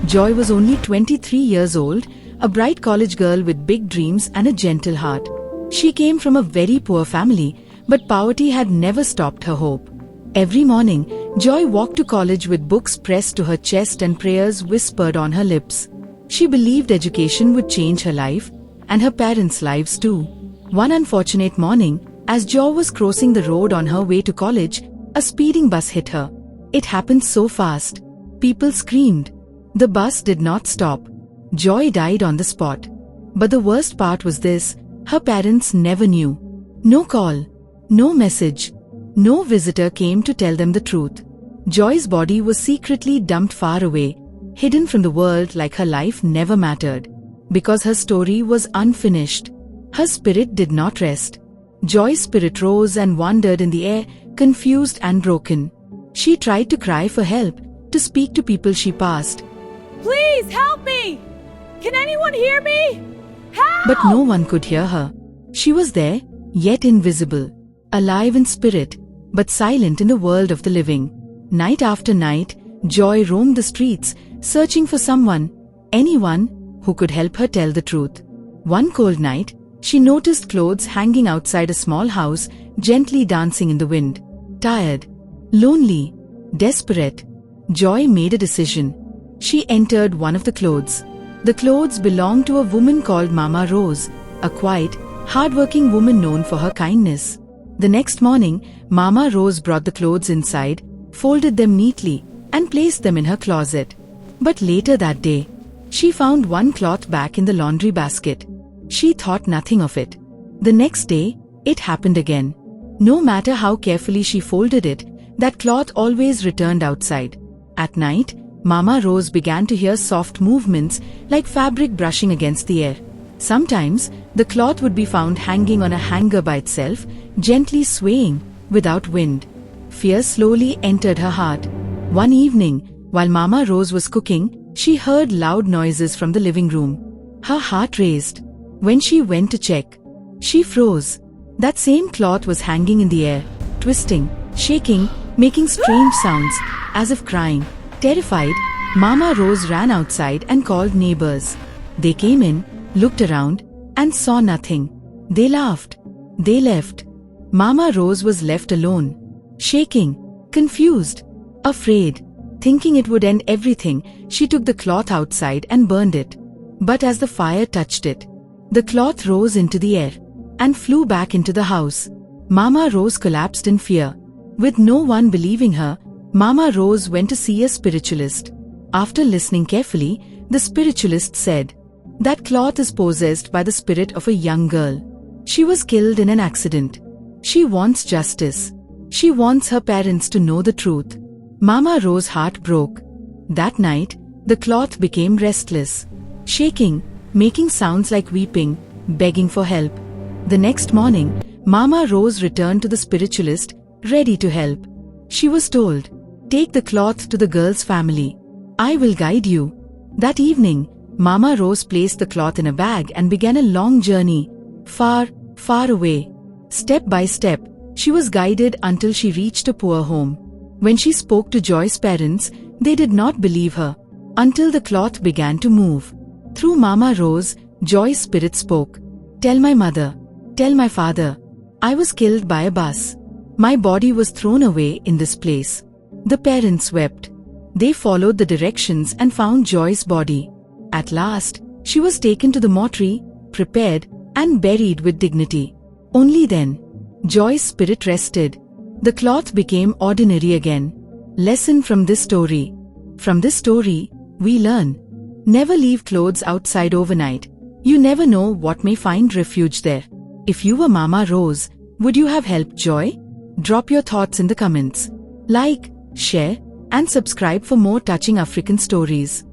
Joy was only 23 years old, a bright college girl with big dreams and a gentle heart. She came from a very poor family, but poverty had never stopped her hope. Every morning, Joy walked to college with books pressed to her chest and prayers whispered on her lips. She believed education would change her life, and her parents' lives too. One unfortunate morning, as Joy was crossing the road on her way to college, a speeding bus hit her. It happened so fast. People screamed. The bus did not stop. Joy died on the spot. But the worst part was this: her parents never knew. No call, no message, no visitor came to tell them the truth. Joy's body was secretly dumped far away, hidden from the world like her life never mattered. Because her story was unfinished, her spirit did not rest. Joy's spirit rose and wandered in the air, confused and broken. She tried to cry for help, to speak to people she passed. Please help me! Can anyone hear me? Help! But no one could hear her. She was there, yet invisible, alive in spirit, but silent in the world of the living. Night after night, Joy roamed the streets, searching for someone, anyone, who could help her tell the truth. One cold night, she noticed clothes hanging outside a small house, gently dancing in the wind. Tired, lonely, desperate, Joy made a decision. She entered one of the clothes. The clothes belonged to a woman called Mama Rose, a quiet, hard-working woman known for her kindness. The next morning, Mama Rose brought the clothes inside, folded them neatly, and placed them in her closet. But later that day, she found one cloth back in the laundry basket. She thought nothing of it. The next day, it happened again. No matter how carefully she folded it, that cloth always returned outside. At night, Mama Rose began to hear soft movements like fabric brushing against the air. Sometimes, the cloth would be found hanging on a hanger by itself, gently swaying, without wind. Fear slowly entered her heart. One evening, while Mama Rose was cooking, she heard loud noises from the living room. Her heart raced. When she went to check, she froze. That same cloth was hanging in the air, twisting, shaking, making strange sounds, as if crying. Terrified, Mama Rose ran outside and called neighbors. They came in, looked around, and saw nothing. They laughed. They left. Mama Rose was left alone, shaking, confused, afraid. Thinking it would end everything, she took the cloth outside and burned it. But as the fire touched it, the cloth rose into the air and flew back into the house. Mama Rose collapsed in fear. With no one believing her, Mama Rose went to see a spiritualist. After listening carefully, the spiritualist said, "That cloth is possessed by the spirit of a young girl. She was killed in an accident. She wants justice. She wants her parents to know the truth." Mama Rose's heart broke. That night, the cloth became restless, shaking, making sounds like weeping, begging for help. The next morning, Mama Rose returned to the spiritualist, ready to help. She was told, "Take the cloth to the girl's family. I will guide you." That evening, Mama Rose placed the cloth in a bag and began a long journey, far, far away. Step by step, she was guided until she reached a poor home. When she spoke to Joy's parents, they did not believe her, until the cloth began to move. Through Mama Rose, Joy's spirit spoke, "Tell my mother, tell my father, I was killed by a bus. My body was thrown away in this place." The parents wept. They followed the directions and found Joy's body. At last, she was taken to the mortuary, prepared, and buried with dignity. Only then, Joy's spirit rested. The cloth became ordinary again. Lesson from this story. From this story, we learn: never leave clothes outside overnight. You never know what may find refuge there. If you were Mama Rose, would you have helped Joy? Drop your thoughts in the comments. Like, share, and subscribe for more touching African stories.